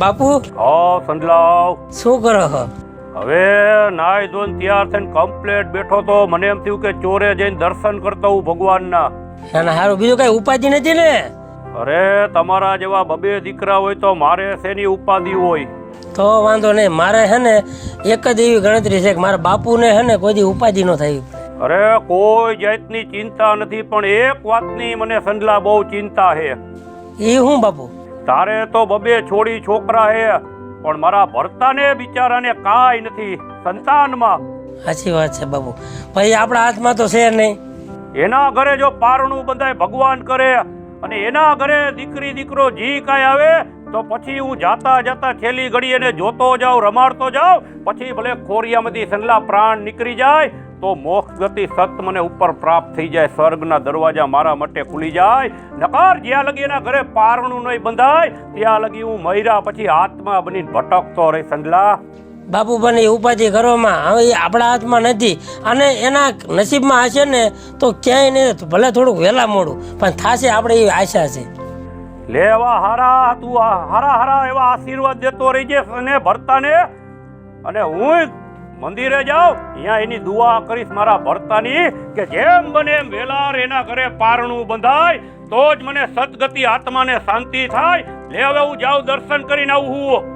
બાપુ સંજલાવ શું કરો છો? હવે નાઈ ધોઈને તૈયાર થઈને કમ્પ્લેટ બેઠો તો મને એમ થયું કે ચોરે જઈને દર્શન કરતો હું ભગવાનના. ના ના હારું, બીજું કઈ ઉપાધિ નથી ને? અરે તમારા જેવા બબે દીકરા હોય તો મારે શેની ઉપાધિ હોય? તો વાંધો નહીં, મારે હે ને એક જ એવી ગણતરી છે કે મારા બાપુને હે ને કોઈ દી ઉપાધિ ન થાય. અરે કોઈ જાતની ચિંતા નથી, પણ એક વાતની મને સંજલા બહુ ચિંતા છે. એ હું બાપુ? તારે તો બબે છોડી છોકરા હે, પણ મારા ભરતાને બિચારાને કાંઈ નથી સંતાનમાં. સાચી વાત છે બાપુ, ભાઈ આપણા હાથમાં તો છે નહીં. એના ઘરે જો પારણું બંધાય ભગવાન કરે અને એના ઘરે દીકરી દીકરો જી કાંઈ આવે તો પછી હું જાતા જાતા છેલ્લી ઘડી એને જોતો જાઉં, રમાડતો જાઉં, પછી ભલે ખોરિયામાંથી સંજલા પ્રાણ નીકળી જાય તો મોક્ષ ગતિ સત મને ઉપર પ્રાપ્ત થઈ જાય, સ્વર્ગના દરવાજા મારા માટે ખુલી જાય. નકાર જ્યાં લગી એના ઘરે પારણું નહીં બંધાય ત્યાં લગી હું મર્યા પછી આત્મા બનીને ભટકતો રહી સંજલા. બાપુ બને ઉપાધિ કરવામાં હવે એ આપણા હાથમાં નથી, અને એના નસીબમાં હશે ને તો ક્યાંય નહીં, ભલે થોડુંક વહેલા મોડું પણ થાશે, આપણે એવી આશા છે. લે એવા હારા તું હારા હારા એવા આશીર્વાદ દેતો રહી છે અને ભરતાને, અને હું મંદિરે જાઉં અહીંયા એની દુઆ કરીશ મારા ભરતાની કે જેમ બને એમ વેલાર એના ઘરે પારણું બંધાય તો જ મને સદગતિ આત્માને શાંતિ થાય. લે હવે હું જાઉં દર્શન કરીને આવું.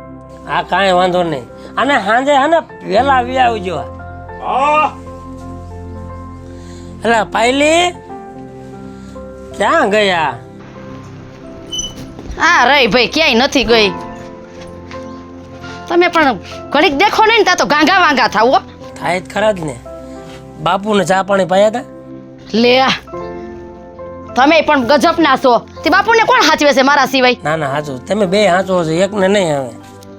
હા કાંઈ વાંધો નહીં, અને સાંજે હે ને વહેલા આવી આવજો. હા એટલે પાયલી ક્યાં ગયા? હા રહી ભાઈ, ક્યાંય નથી ગઈ. તમે પણ ઘડીક દેખો ને તા તો ગાંગા વાંગા થાવ. થાય જ ખરા જ ને. બાપુને ચા પાણી પાયા હતા? લે તમે પણ ગજબ ના છો. તે બાપુને કોણ હાચવે છે મારા સિવાય? ના ના હાચું, તમે બે હાચો છો, એક ને નહીં. હવે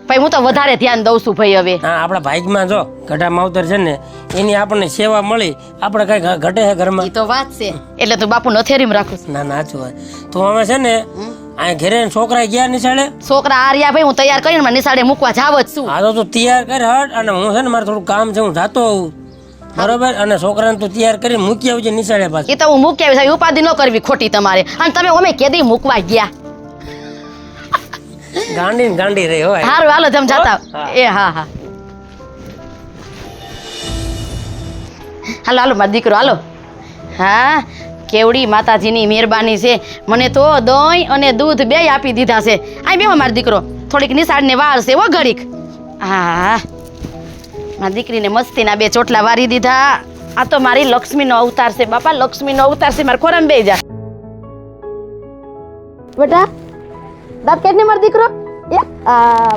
ભાઈ હું તો વધારે ધ્યાન દઉં છું ભાઈ. હવે હા આપણા ભાગ્યમાં જો ગઢા માવતર છે ને એની આપણને સેવા મળી, આપણે કઈ ઘટે છે ઘરમાં? ઈ તો વાત છે, એટલે તું બાપુ નથેરીમાં રાખું છું. ના ના હાચું વાત. તો અમે છે ને આ ઘરે છોકરા ગયા નિશાળે? છોકરા આર્યા ભાઈ, હું તૈયાર કરીને મને નિશાળે મૂકવા જાવ જ છું. હા તો તું તૈયાર કર હટ, અને હું છે ને મારે થોડું કામ છે, હું જાતો આવું બરોબર, અને છોકરાને તું તૈયાર કરી મૂકી આવજે નિશાળે પાછું. એ તો હું મૂકી આવીશ, ઉપાધિ ન કરવી ખોટી તમારે. અને તમે અમે કેદી મૂકવા ગયા? ગાંડી ને ગાંડી રહી હોય. હારું હાલો જમ જાતા. એ હા હા હાલો હાલો મારો દીકરો હાલો. હા કેવડી માતાજીની મહેરબાની છે, મને તો દહીં અને દૂધ બે આપી દીધા છે. આ બેહો મારો દીકરો, થોડીક નિશાળને વાર છે હો ઘડીક. હા મારી દીકરીને મસ્તીના બે ચોટલા વારી દીધા. આ તો મારી લક્ષ્મીનો અવતાર છે બાપા, લક્ષ્મીનો અવતાર છે. મારા ખોરામાં બેહી જા બેટા. દાંત કાઢને મારો દીકરો.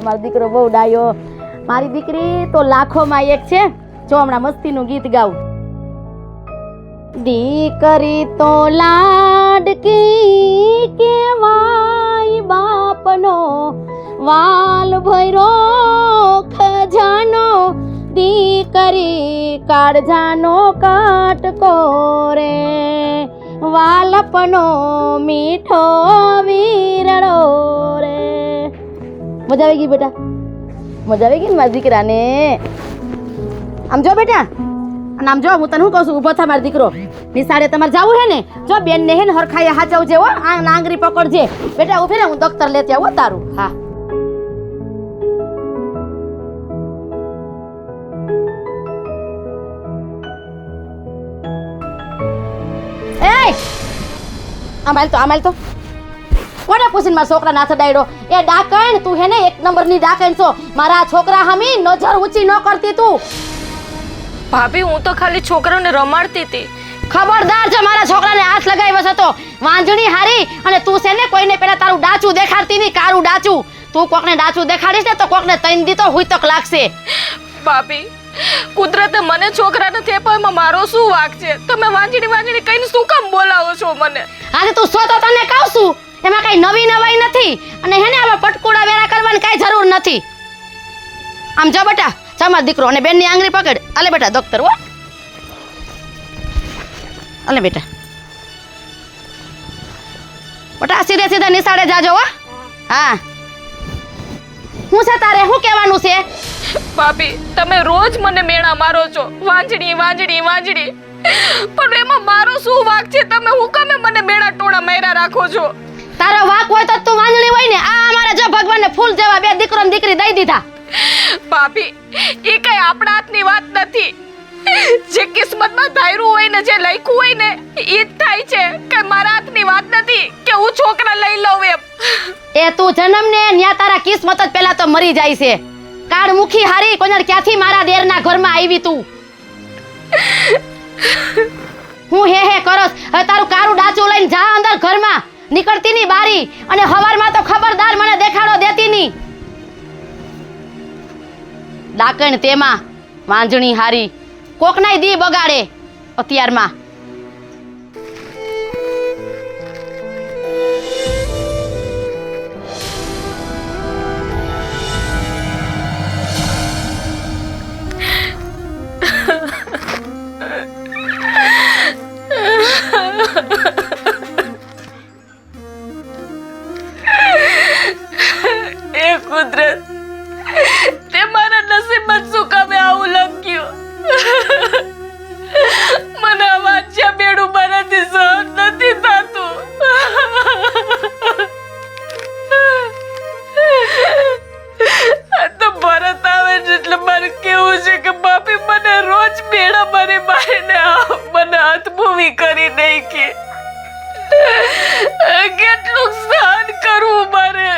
મારો દીકરો બહુ ડાયો. મારી દીકરી તો લાખોમાં એક છે. જો હમણાં મસ્તીનું ગીત ગાવું. દીકરી તો લાડકી કેવાય, બાપનો વાલ ભૈરો ખજાનો, દીકરી કાળજાનો કાટકો રે, વાલપનો મીઠો વીરડો રે. મજા આવી ગઈ બેટા? મજા આવી ગઈ ને મારા દીકરાને? આમ જો બેટા, અને આમ જો હું તને શું કહું છું, ઉભો થા મારો દીકરો. નિશાળે તમારે જવું હે ને, જો બેન ને હે ને હરખાઈએ હાચવજે હો, આ નાંગરી પકડજે બેટા. ઉભી રે, હું દફતર લેતી આવું તારું. હા આમાલ તો કોને પૂછીને મારા છોકરા નાથ ડાયડો? એ ડાકણ તું હે ને એક નંબરની ડાકણ છો. મારા છોકરા હમી નજર ઊંચી ન કરતી તું. ભાભી હું તો ખાલી છોકરાઓને રમાડતી હતી. ખબરદાર જો મારા છોકરાને હાથ લગાવ્યો છે તો વાંજણી હારી. અને તું છે ને કોઈને પેલા તારું ડાચું દેખાડતી નહીં, કારું ડાચું. તું કોકને ડાચું દેખાડીશ ને તો કોકને તૈન દીતો હુઈ તક લાગશે. ભાભી કુદરતે મને છોકરા નથી આપ્યા, એમાં મારો શું વાંક છે? તમે વાંજણી કઈને શું કામ બોલાવો છો મને? આજે તું સો તો તને કહું છું, એમાં કઈ નવી નવાઈ નથી. અને હેને હવે પટકુડા વેરા કરવાની કઈ જરૂર નથી. આમ જા બેટા, જા મારો દીકરો, અને બેનની આંગળી પકડ. આલે બેટા દફતર હો, આલે બેટા. બેટા સીધે સીધે નિશાળે જાજો હો. હા હું છે તારે શું કહેવાનું છે? ભાભી તમે રોજ મને મેણા મારો છો, વાંજણી પણ એમાં મારો શું વાંક છે? તમે હું કામે મને મેણા ટોણા માર્યા રાખો છો? તારો વાક હોય તો તું વાંજણી હોય ને. આ અમારે જો ભગવાનને ફૂલ જેવા બે દીકરો ને દીકરી દઈ દીધા. ભાભી એ કઈ આપણા હાથની વાત નથી. જે કિસ્મતમાં ધાર્યું હોય ને જે લખ્યું હોય ને એ જ થાય છે. કે મારા હાથની વાત નથી કે હું છોકરા લઈ લઉં એમ. એ તું જન્મ ને ન્યા તારા કિસ્મત જ પેલા તો મરી જાય છે. કાળ મુખી હારી કોનર ક્યાંથી મારા દેરના ઘરમાં આવી તું? હું હે કરસ. હવે તારું કારું ડાચું લઈને જા અંદર ઘરમાં. નીકળતી ની બારી અને હવારમાં તો ખબરદાર મને દેખાડો દેતી ની. ડાકણ તેમાં વાંજણી હારી કોકનાય દી બગાડે અત્યારમાં. એ કુદરત તે મારા નસીબમાં શું કામે આવું લખ્યું? મને આ વાંચ્યા બેડું મારાથી સહન નથી થતું. આ તો ભરત આવે છે એટલે મારે કેવું છે કે બાપી મને રોજ બેડા મારી મારીને મને હાથભૂમી કરી નાખી. કેટલું સહન કરવું મારે?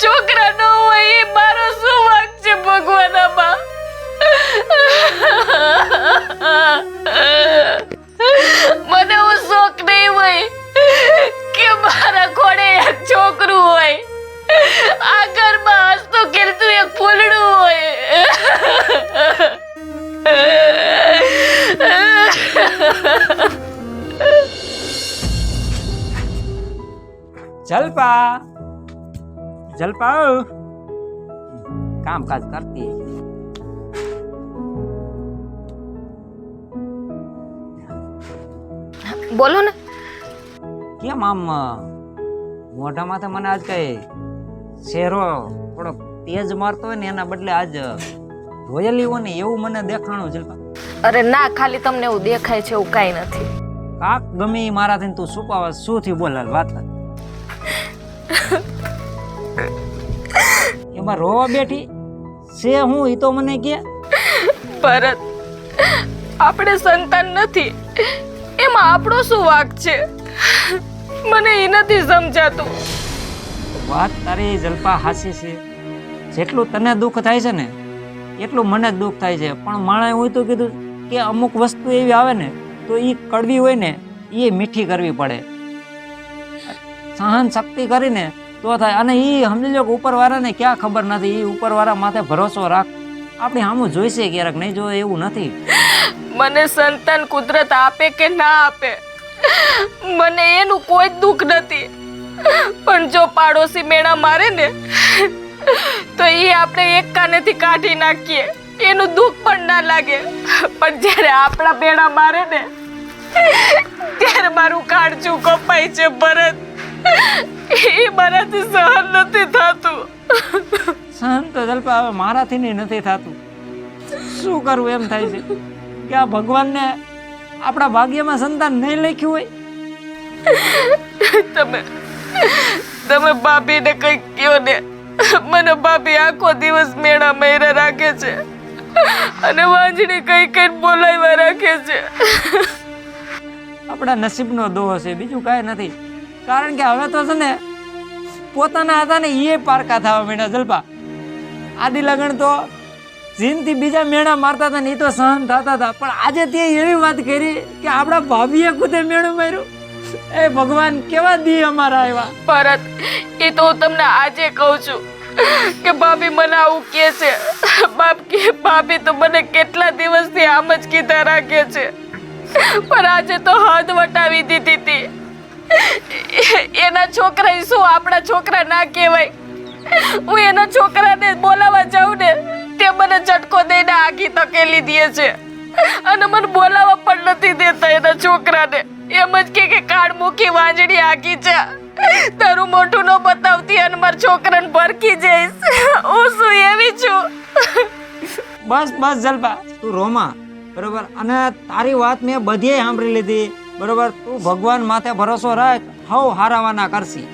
છોકરા ન હોય એ મારો શું વાંક છે ભગવાનમાં? મને હું શોખ નહીં હોય કે મારા ઘોડે એક છોકરું હોય. આ ઘરમાં હસતું ખેલતું એક ફૂલડું હોય. જલપા જલપા કામકાજ કરતી બોલો ને. કેમ આમ મોઢામાં તો મને આજ કઈ શેરો થોડો તેજ મારતો હોય ને એના બદલે આજ રોયલી હોય ને એવું મને દેખાણું. જલપા અરે ના, ખાલી તમને એવું દેખાય છે એવું કાંઈ નથી. કાક ગમે ઈ મારાથી તું છુપાવે શું થી બોલ વાત કર. એમાં રોવા બેઠી છે હું ઈ તો મને કે. ભરત આપણે સંતાન નથી એમાં આપણો શું વાંક છે? મને એ નથી સમજાતું. વાત તારી જલપા હાસી છે. જેટલું તને દુઃખ થાય છે ને એટલું મને જ દુઃખ થાય છે. પણ માણસે હોય તો કીધું કે અમુક વસ્તુ એવી આવે ને તો એ કડવી હોય ને એ મીઠી કરવી પડે. સહન શક્તિ કરીને તો થાય. અને એ સમજી લો કે ઉપરવાળાને ક્યાં ખબર નથી. એ ઉપરવાળા માથે ભરોસો રાખ. આપણે સામું જોઈશે ક્યારેક, નહીં જોવે એવું નથી. મને સંતાન કુદરત આપે કે ના આપે મને એનું કોઈ જ દુઃખ નથી. પણ જો પાડોશી મેણા મારે ને તો એ આપણે એક કાનેથી કાઢી નાખીએ એનું દુઃખ પણ ના લાગે. પણ જ્યારે આપણા મેણા મારે ને ત્યારે મારું કાળજું કપાય છે ભરત. એ મારાથી સહન નથી થતું. સહન તો જલપા હવે મારાથી નહીં નથી થતું. શું કરવું એમ થાય છે કે આ ભગવાનને આપણા ભાગ્યમાં સંતાન નહીં લખ્યું હોય. તમે ભાભીને કંઈક કહો ને. મને ભાભી આખો દિવસ મેળા મૈરા રાખે છે અને વાંજણી કઈ બોલાવ્યા રાખે છે. આપણા નસીબનો દોષ છે, બીજું કાંઈ નથી. કારણ કે હવે તો છે ને પોતાના હતા ને એ પારકા થવા માંડ્યા. જલપા આદિ લગન તો જીનથી બીજા મેણા મારતા હતા ને એ તો સહન થતા હતા. પણ આજે તે એવી વાત કરી કે આપણા ભાભીએ ખુદે મેણું માર્યું. એ ભગવાન કેવા દી અમારા આવ્યા. ભરત એ તો હું તમને આજે કહું છું કે ભાભી મને આવું કહે છે. ભાભી તો મને કેટલા દિવસથી આમ જ કીધા રાખે છે. પણ આજે તો હદ વટાવી દીધી હતી. એના છોકરા શું આપણા છોકરા ના કહેવાય? હું એના છોકરાને બોલાવવા જાઉં ને તે મને ઝટકો દઈને આખી તકેલી દે છે અને મને બોલાવવા પણ નથી દેતા એના છોકરાને. એમ જ કે કાળ મૂકી વાંજણી આખી છે. તારું મોઢું ન બતાવતી અને મારા છોકરાને ભરકી જઈશ. હું શું એવી છું? બસ જલપા તું રોમા બરોબર. અને તારી વાત મેં બધીએ સાંભળી લીધી. બરોબર, તું ભગવાન માથે ભરોસો રાખ, હવ હારાવાના કરશી.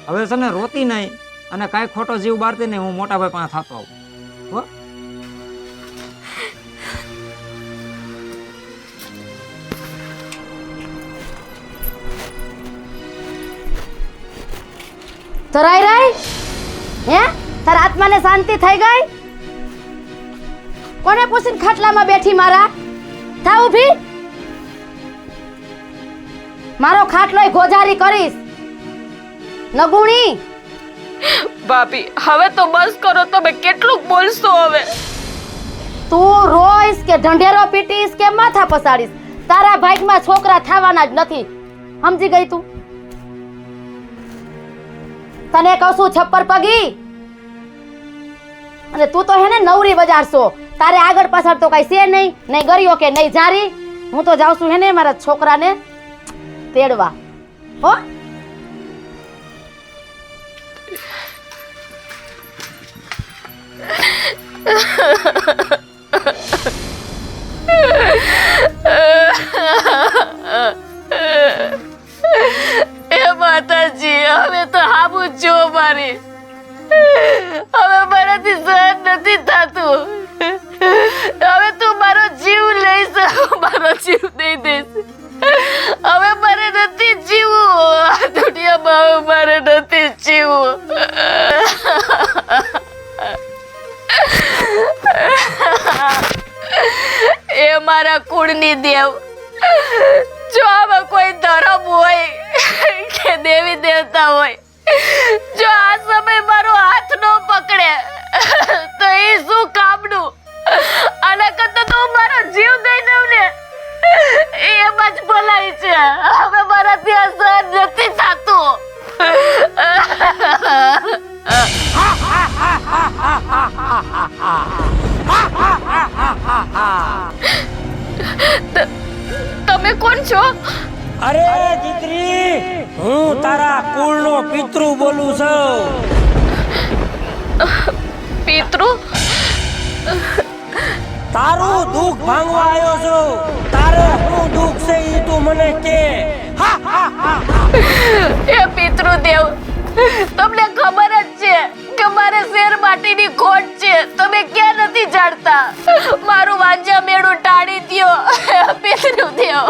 હવે છે ને રોતી નહીં અને કાંઈ ખોટો જીવ બારતી નહીં. હું મોટા ભાઈ પાસે થતો આવું હો. ધરાઈ રાય હે તારા આત્માને શાંતિ થઈ ગઈ? કોને પૂછીને ખાટલામાં બેઠી મારા? થા ઊભી. મારો ખાટલોય ગોજારી કરીશ નગુણી. ભાભી હવે તો બસ કરો, તમે કેટલું બોલશો હવે? તું રોઈશ કે ઢંઢેરો પીટીશ કે માથા પસાડીશ, તારા ભાગમાં છોકરા થવાના જ નથી. સમજી ગઈ તું? તને કહું છું છપ્પર પગી, અને તું તો હે ને નવરી બજારશો. તારે આગળ પાછળ તો કઈ છે નહીં, નહીં ગરિયો કે નહીં જારી. હું તો જાઉં છું હે ને મારા છોકરાને તેડવા હો. એ માતાજી, હવે તો હાબુ જો મારી. હવે મારાથી સહન નથી થતું. હવે તું મારો જીવ લઈશ, મારો જીવ દઈ દઈશ. હવે મારે નથી જીવવું આ દુનિયામાં, હવે મારે નથી જીવવું. એ મારા કુળની દેવ, જો આમાં કોઈ ધર્મ હોય કે દેવી દેવતા હોય, જો આ સમય મારો હાથ ન પકડે તો એ શું કામનું? આના કરતા તો હું મારો જીવ દઈ દઉં ને, એમાં જ ભલાઈ છે. હવે મારાથી આ સહન નથી થતું. તમે કોણ છો? અરે દીકરી, હું તારા કુળનો પિતૃ બોલું છું. પિતૃ? તારું દુઃખ ભાંગવા આવ્યો છું. તારે શું દુઃખ છે ઈ તું મને કે. એ પિતૃદેવ, તમને ખબર જ છે કે મારે શેર માટીની ખોટ છે. તમે ક્યાં નથી જાણતા? મારું વાંજા મેળું ટાળી દ્યો પિતૃદેવ.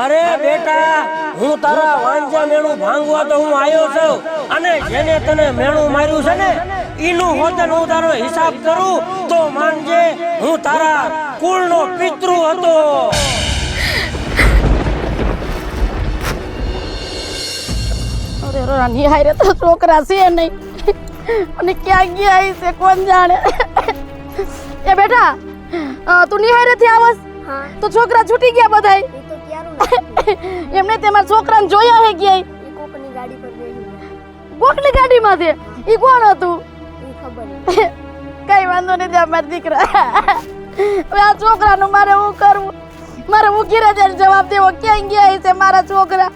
અરે બેટા, હું તારા વાંજા મેણું ભાંગવા તો હું આવ્યો છું, અને જેને તને મેણું માર્યું છે ને ઈનું વતન હું તારો હિસાબ કરું તો માનજે હું તારા કુળનો પિતૃ હતો. અરે રાની હારે તો છોકરા છે નહીં, અને ક્યાં ગયા છે કોણ જાણે. એ બેટા, તું નિહારેથી આવસ તો છોકરા છૂટી ગયા બધાય. એમને તમારા છોકરાને જોયા હે ગયા? કોકની ગાડીમાં છે? ઈ કોણ હતું? કઈ વાંધો નહીં, જા મારા દીકરા. હવે આ છોકરાનું મારે શું કરવું? મારે હું ઘેરે જઈને જવાબ દેવો, ક્યાં ગયા છે મારા છોકરા?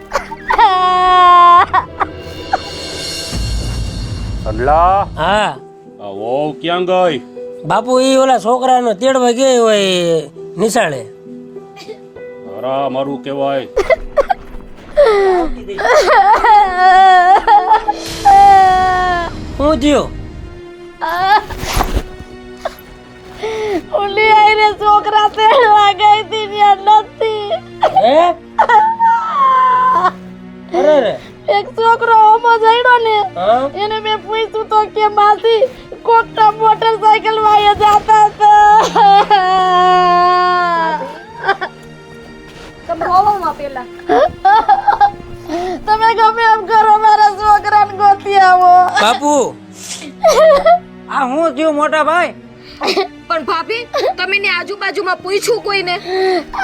અલ્લા, હા આ વહુ ક્યાં ગઈ? બાપુ, ઈ ઓલા છોકરાનો તેડવા ગઈ હોય નિશાળે. અરા મારું કહેવાય. હું થયું? ઓલી આઈને છોકરા તેડવા ગઈ હતી ત્યાં નથી. હે? અરે રે. એક છોકરો હોમો જઈડો ને, હા? એને મેં પૂછ્યું તો કે માસી કોકના મોટરસાઇકલ માં એ જાતા હતા. તમે ગમે એમ કરો, મારા છોકરાને ગોતી આવો. બાપુ, આ હું થયું મોટા ભાઈ? પણ ભાભી, તમે ને આજુબાજુમાં પૂછ્યું કોઈને?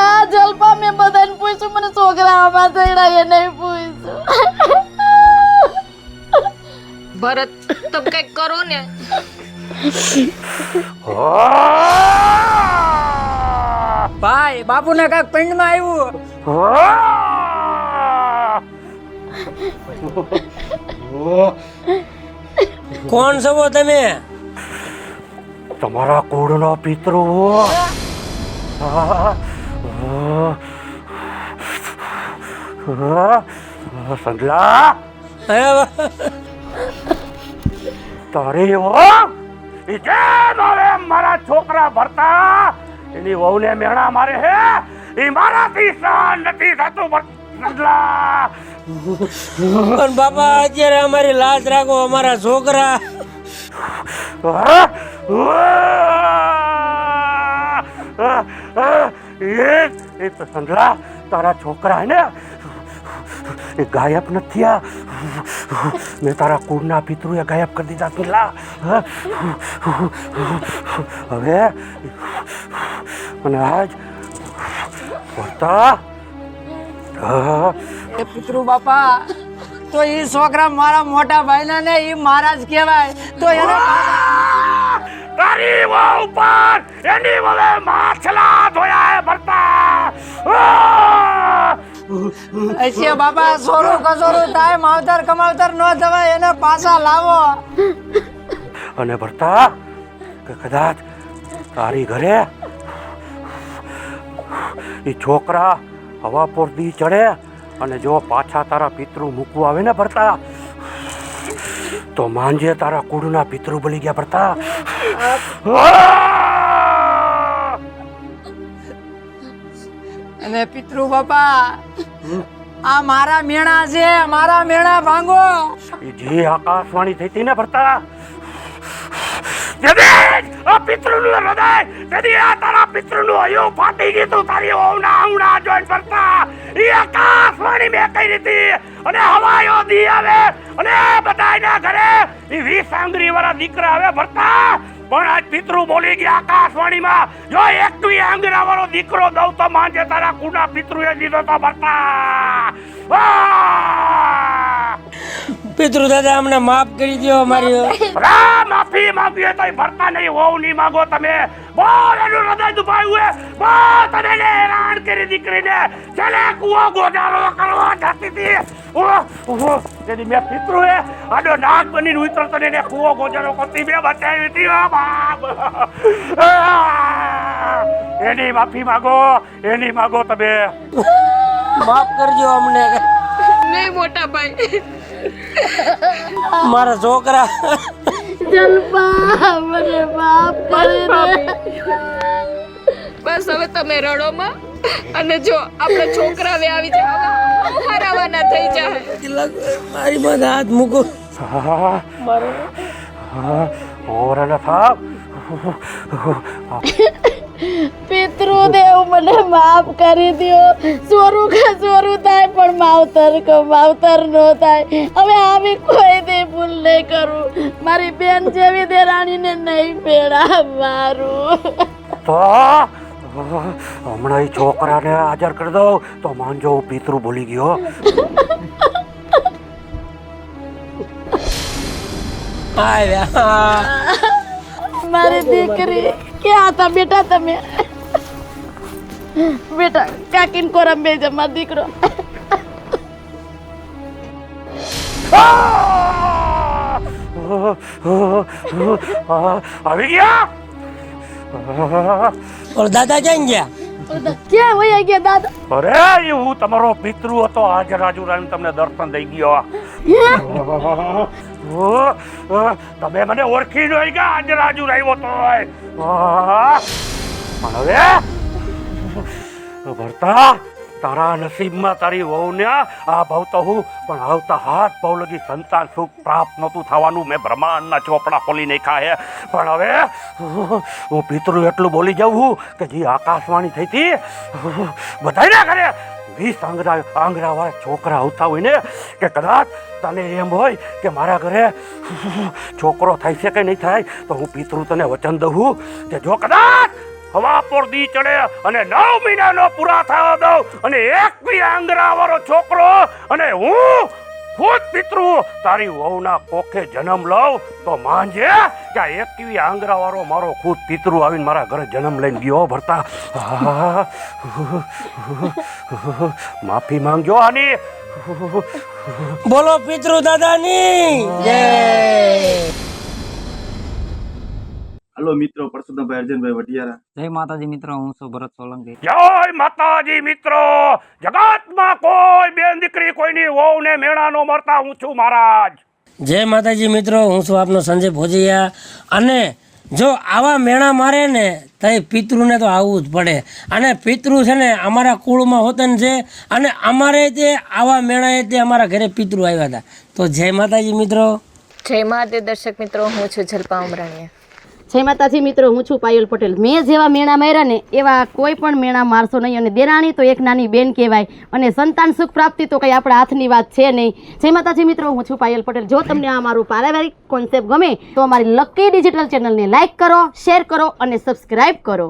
આ જલપા મેં બધાને પૂછ્યું, મને છોકરાઓમાં જઈડા એ નહીં પૂછ્યું. ભરત, તમે કઈક કરો ને. ભાઈ, બાપુને કાંઈક પિંડમાં આવ્યું. કોણ છો તમે? તમારા કુળનો પિતૃ. સંજલા હે તારી વહુ ઈ જેમ હવે મારા છોકરા ભરતા એની વહુને મેણા મારે હે ઈ મારાથી સહન નથી થતું સંજલા. પણ બાપા અત્યારે અમારી લાજ રાખો, અમારા છોકરા. એ તો સંજલા તારા છોકરા હે ને એ ગાયબ નથી થયા. મેં તારા કુળના પિતૃએ ગાયબ કરી દીધા પેલા. હવે અને આજ બોલતા એ પિતૃ બાપા તો એ છોકરા મારા મોટા ભાઈના ને એ મારા જ કહેવાય. તો એને તારી વહુ પર એની વલે માછલા ધોયા હે ભરતા. ऐसे बाबा सोरू कસોરું થાય માવતર કમાવતર ન જવાય એને પાછા લાવો. અને ભરતા કે કદાચ તારી ઘરે એ છોકરા હવા પર દી ચડે અને જો પાછા તારા પિતૃ મૂકવા આવે ને ભરતા તો માંજે તારા કુળના પિતૃ બળી ગયા ભરતા. અને પિતૃ બાપા આ મારા મેણા છે, મારા મેણા ભાંગો. એ જે આકાશવાણી થઈ હતી ને ભરતા આ પિતૃનું હૃદય તેથી આ તારા પિતૃનું હૈયું ફાટી ગયું તું તારી ઓવના આંગણા જોઈને ભરતા. એ આકાશવાણી મેં કહી હતી અને હવાયો દી આવે અને બધાયના ઘરે એ 20 આંગળી વાળા દીકરા આવે ભરતા. પણ આજ પિતૃ બોલી ગયા આકાશવાણીમાં જો 21 આંગળા વાળો દીકરો દઉં તો માંજે તારા કુના પિતૃએ દીધો તો ભરતા. પિતૃ દાદા અમને માફ કરી દો. અમારી માફી માંગીએ તો ભરતા નહીં હોવ નહીં માંગો તમે. બોલ એનું હૃદય દુભાયું હે બોલ તને હેરાન કરી દીકરીને ચલે કુવો ગોજારો કરવા જતી હતી. તેથી મેં પિતૃએ આડો નાક બનીને ઉતર તને ને કુવો ગોજારો કરતી મેં બચાવી હતી. બાપ એની માફી માંગો, એની માંગો તમે. માફ કરજો અમને. નહીં મોટા ભાઈ, મારા છોકરા જલપા મને માફ કરી દે. બસ હવે તમે રડોમાં અને જો આપણા છોકરા હવે આવી જાય હારાવાના થઈ જાય. મારી માથે હાથ મૂકો. ઓરને થાપ પિતૃદેવ મને માફ કરી દો. ચોરું કે ચોરું થાય પણ માવતર કે માવતર નો થાય. હવે આવી કોઈ દે ભૂલ નહીં કરું. મારી બેન જેવી દેરાણીને નહીં પેડા મારું. તો હમણાં એ છોકરાને હાજર કરી દો તો માનજો હું પિતૃ બોલી ગયો. આવ્યા. મારી દીકરી ક્યાં હતા બેટા તમે? બેટા કાકીન કોરમ બે જમા દીકરો. આવી ગયા. ઓર દાદા ક્યાં ગયા? ક્યાં વયા ગયા દાદા? અરે એ હું તમારો પિતૃ હતો હાજર રાજુ રામ તમને દર્શન દઈ ગયો. તમે મને ઓળખી જોઈ ગયા હાજર રાજુ આવ્યો તો પણ હવે ભરતા તારા નસીબમાં તારી વહુને આ ભાવ તો હું પણ આવતા હાથ ભાવ લગી સંતાન સુખ પ્રાપ્ત નહોતું થવાનું. મેં બ્રહ્માંડના ચોપડા ખોલી નાખ્યા હે પણ હવે હું પિતૃ એટલું બોલી જાઉં કે જે આકાશવાણી થઈ હતી બધાયના ઘરે 20 આંગળા વાળા છોકરા આવતા હોય ને કે કદાચ તને એમ હોય કે મારા ઘરે છોકરો થાય છે કે નહીં થાય તો હું પિતૃ તને વચન દઉં કે જો કદાચ હવા પર દી ચડે અને 9 મહિનાનો પૂરા થવા દઉં અને 21 આંગળા વાળો છોકરો અને હું ખુદ પિતૃ તારી વહુના કોખે જન્મ લઉં તો માનજે કે 21 આંગળા વાળો મારો ખુદ પિતૃ આવીને મારા ઘરે જન્મ લઈને ગયો. ભરતા માફી માંગજો આની. બોલો પિતૃ દાદાની જય. હલો મિત્રો, પરસોત્તમભાઈ અર્જનભાઈ વઢિયારા. જય માતાજી મિત્રો, હું છું ભરત સોલંકી. જય માતાજી મિત્રો. જગતમાં કોઈ બેન દીકરી કોઈની વહુ ને મેણા નો મરતા હું છું મહારાજ. જય માતાજી મિત્રો, હું છું આપનો સંજય ભોજિયા. અને જો આવા મેણા મારે ને તો પિતૃને તો આવવું જ પડે. અને પિતૃ છે ને અમારા કુળમાં હોતન છે, અને અમારે તે આવા મેણાએ તે અમારા ઘરે પિતૃ આવ્યા હતા. તો જય માતાજી મિત્રો. જય મહાદેવ દર્શક મિત્રો, હું છું જલ્પા ઉમરાણીયા. જય માતાજી મિત્રો, હું છું પાયલ પટેલ. મેં જેવા મેણા માર્યા ને એવા કોઈ પણ મેણા મારશો નહીં. અને દેરાણી તો એક નાની બેન કહેવાય, અને સંતાન સુખ પ્રાપ્તિ તો કંઈ આપણા હાથની વાત છે નહીં. જય માતાજી મિત્રો, હું છું પાયલ પટેલ. જો તમને આ મારું પારિવારિક કોન્સેપ્ટ ગમે તો અમારી લકી ડિજિટલ ચેનલને લાઇક કરો, શેર કરો અને સબસ્ક્રાઈબ કરો.